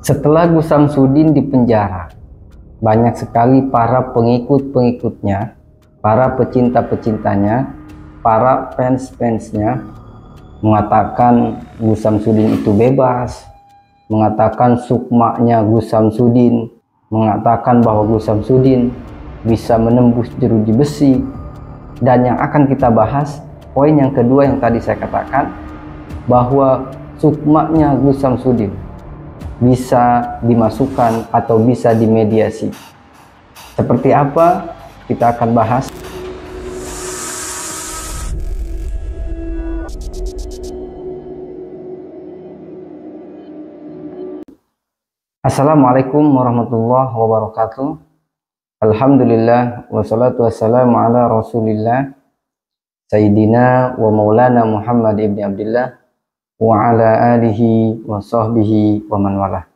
Setelah Gus Samsudin dipenjara, banyak sekali para pengikut-pengikutnya, para pecinta-pecintanya, para fans-fansnya mengatakan Gus Samsudin itu bebas, mengatakan sukmanya Gus Samsudin, mengatakan bahwa Gus Samsudin bisa menembus jeruji besi. Dan yang akan kita bahas, poin yang kedua yang tadi saya katakan, bahwa sukmanya Gus Samsudin bisa dimasukkan atau bisa dimediasi. Seperti apa? Kita akan bahas. Assalamualaikum warahmatullahi wabarakatuh. Alhamdulillah wassalatu wassalamu ala Rasulillah Sayyidina wa Maulana Muhammad ibn Abdullah wa ala alihi wa sahbihi wa man walah.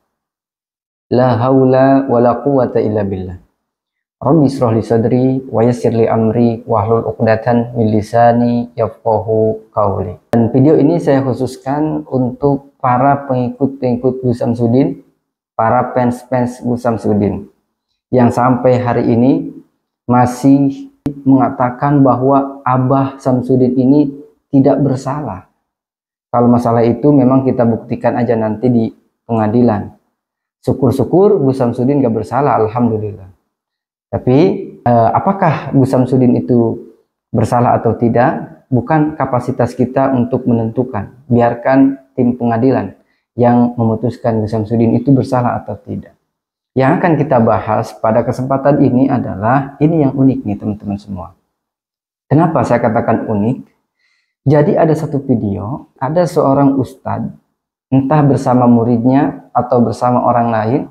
La haula wa la quwata illa billah. Rabbi israh li sadri wa yassir li amri wahlul 'uqdatan min lisani yafqahu qawli. Dan video ini saya khususkan untuk para pengikut-pengikut Gus Samsudin, para fans-fans Gus Samsudin yang sampai hari ini masih mengatakan bahwa Abah Samsudin ini tidak bersalah. Kalau masalah itu memang kita buktikan aja nanti di pengadilan. Syukur-syukur Gus Samsudin gak bersalah, alhamdulillah. Tapi apakah Gus Samsudin itu bersalah atau tidak, bukan kapasitas kita untuk menentukan. Biarkan tim pengadilan yang memutuskan Gus Samsudin itu bersalah atau tidak. Yang akan kita bahas pada kesempatan ini adalah, ini yang unik nih teman-teman semua. Kenapa saya katakan unik? Jadi ada satu video, ada seorang ustadz, entah bersama muridnya atau bersama orang lain,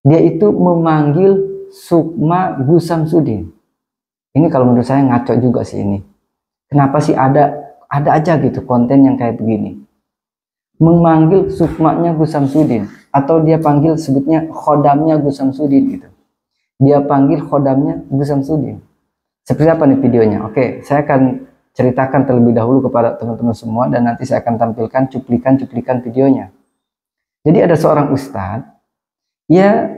dia itu memanggil sukma Gus Samsudin. Ini kalau menurut saya ngaco juga sih ini. Kenapa sih ada aja gitu konten yang kayak begini. Memanggil sukmanya Gus Samsudin, atau dia panggil sebutnya khodamnya Gus Samsudin gitu. Dia panggil khodamnya Gus Samsudin. Seperti apa nih videonya? Oke, saya akan ceritakan terlebih dahulu kepada teman-teman semua dan nanti saya akan tampilkan cuplikan-cuplikan videonya. Jadi ada seorang ustadz, ia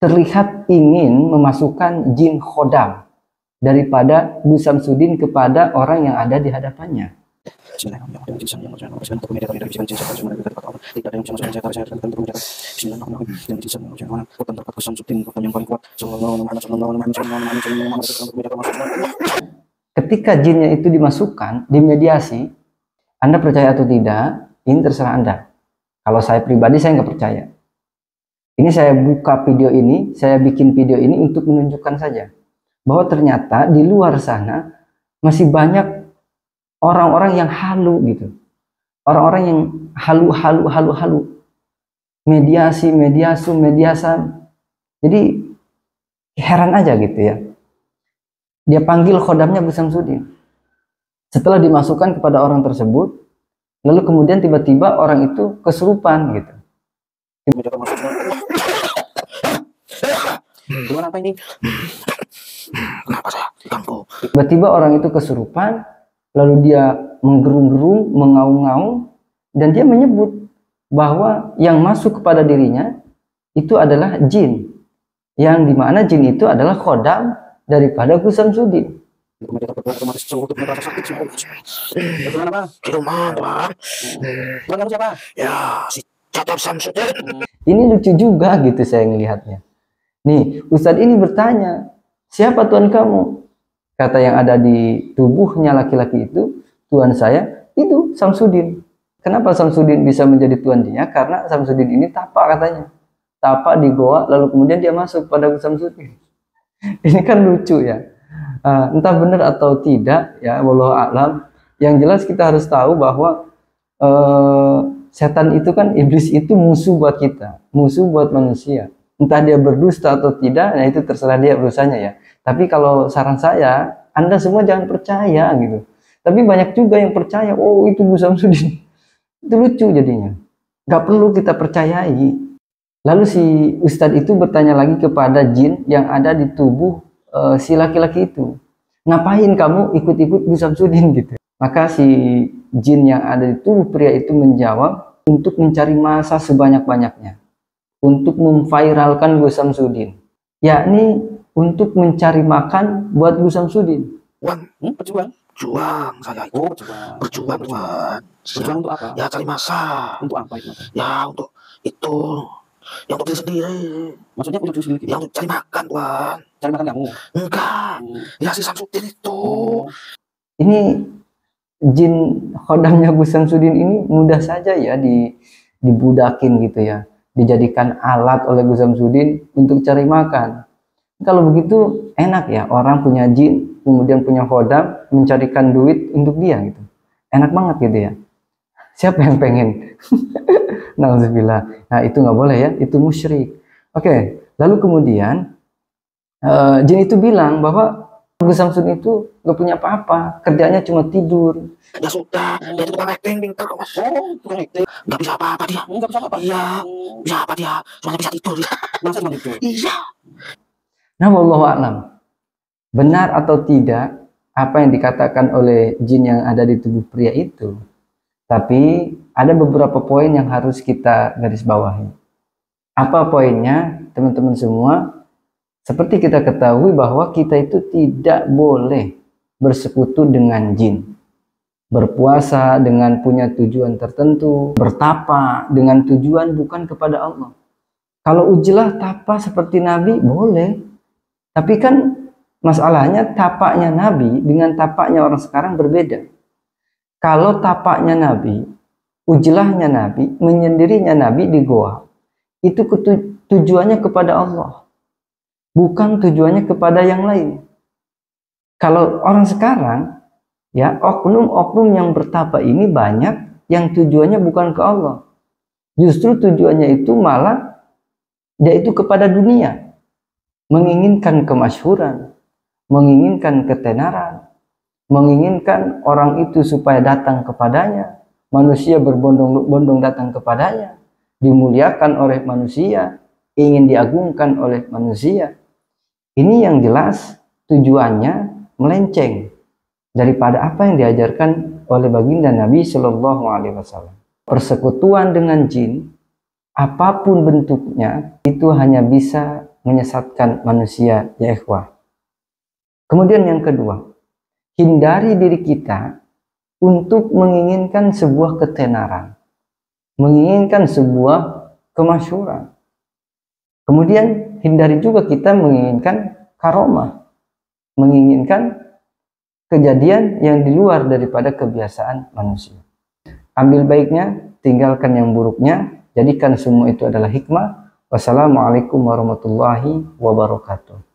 terlihat ingin memasukkan jin khodam daripada Gus Samsudin kepada orang yang ada di hadapannya. Ketika jinnya itu dimasukkan, dimediasi, Anda percaya atau tidak, ini terserah Anda. Kalau saya pribadi, saya nggak percaya. Ini saya buka video ini, saya bikin video ini untuk menunjukkan saja bahwa ternyata di luar sana masih banyak orang-orang yang halu gitu. Orang-orang yang halu. Mediasan. Jadi heran aja gitu ya. Dia panggil khodamnya Gus Samsudin. Setelah dimasukkan kepada orang tersebut, lalu kemudian tiba-tiba orang itu kesurupan gitu. Gimana apa ini? Kenapa saya diganggu? Tiba-tiba orang itu kesurupan, lalu dia menggerung-gerung, mengaung-ngaung, dan dia menyebut bahwa yang masuk kepada dirinya itu adalah jin. Yang dimana jin itu adalah khodam daripada Gus Samsudin. Ini lucu juga gitu saya ngelihatnya. Nih, Ustadz ini bertanya, siapa Tuhan kamu? Kata yang ada di tubuhnya laki-laki itu, Tuhan saya itu Samsudin. Kenapa Samsudin bisa menjadi Tuhan dia? Karena Samsudin ini tapa katanya. Tapa di goa, lalu kemudian dia masuk pada Gus Samsudin. Ini kan lucu ya. Entah benar atau tidak ya, wallahu a'lam. Yang jelas kita harus tahu bahwa setan itu kan, iblis itu musuh buat kita, musuh buat manusia. Entah dia berdusta atau tidak, nah itu terserah dia urusanya ya. Tapi kalau saran saya, Anda semua jangan percaya gitu. Tapi banyak juga yang percaya, oh itu Gus Samsudin. Itu lucu jadinya. Gak perlu kita percayai. Lalu si ustadz itu bertanya lagi kepada jin yang ada di tubuh si laki-laki itu. Ngapain kamu ikut-ikut Gus Samsudin gitu? Maka si jin yang ada di tubuh pria itu menjawab, untuk mencari massa sebanyak-banyaknya, untuk memviralkan Gus Samsudin, yakni untuk mencari makan buat Gus Samsudin. Berjuang. Berjuang saya itu. Berjuang Tuhan. Berjuang untuk apa? Ya cari massa. Untuk apa itu? Ya untuk itu. Ya untuk diri sendiri. Maksudnya untuk diri sendiri? Ya untuk cari makan Tuhan. Cari makan kamu? Enggak. Ya si Samsudin itu. Ini jin khodamnya Gus Samsudin ini mudah saja ya dibudakin gitu ya, dijadikan alat oleh Gus Samsudin untuk cari makan. Kalau begitu enak ya, orang punya jin kemudian punya khodam mencarikan duit untuk dia gitu, enak banget gitu ya. Siapa yang pengen? Nauzubillah. Nah itu nggak boleh ya, itu musyrik. Oke, lalu kemudian jin itu bilang bahwa Gus Samsudin itu nggak punya apa-apa, kerjanya cuma tidur. Ya sudah, dia itu tukang acting, pintar kok mas. Oh, tukang acting. Nggak bisa apa-apa dia. Nggak bisa apa-apa. Iya, bisa apa dia? Soalnya bisa tidur dia. Masa cuma tidur? Iya. Nah, wallahu a'lam, benar atau tidak apa yang dikatakan oleh jin yang ada di tubuh pria itu. Tapi ada beberapa poin yang harus kita garis bawahi. Apa poinnya, teman-teman semua? Seperti kita ketahui bahwa kita itu tidak boleh bersekutu dengan jin. Berpuasa dengan punya tujuan tertentu, bertapa dengan tujuan bukan kepada Allah. Kalau ujlah tapa seperti Nabi, boleh. Tapi kan masalahnya tapaknya Nabi dengan tapaknya orang sekarang berbeda. Kalau tapaknya Nabi, ujlahnya Nabi, menyendirinya Nabi di goa, itu tujuannya kepada Allah, bukan tujuannya kepada yang lain. Kalau orang sekarang, ya oknum-oknum yang bertapa ini banyak yang tujuannya bukan ke Allah. Justru tujuannya itu malah dia itu kepada dunia, menginginkan kemasyhuran, menginginkan ketenaran, menginginkan orang itu supaya datang kepadanya, manusia berbondong-bondong datang kepadanya, dimuliakan oleh manusia, ingin diagungkan oleh manusia. Ini yang jelas tujuannya melenceng daripada apa yang diajarkan oleh baginda Nabi Shallallahu Alaihi Wasallam. Persekutuan dengan jin, apapun bentuknya, itu hanya bisa menyesatkan manusia, ya ikhwah. Kemudian yang kedua, hindari diri kita untuk menginginkan sebuah ketenaran, menginginkan sebuah kemasyhuran. Kemudian hindari juga kita menginginkan karomah, menginginkan kejadian yang di luar daripada kebiasaan manusia. Ambil baiknya, tinggalkan yang buruknya, jadikan semua itu adalah hikmah. Wassalamualaikum warahmatullahi wabarakatuh.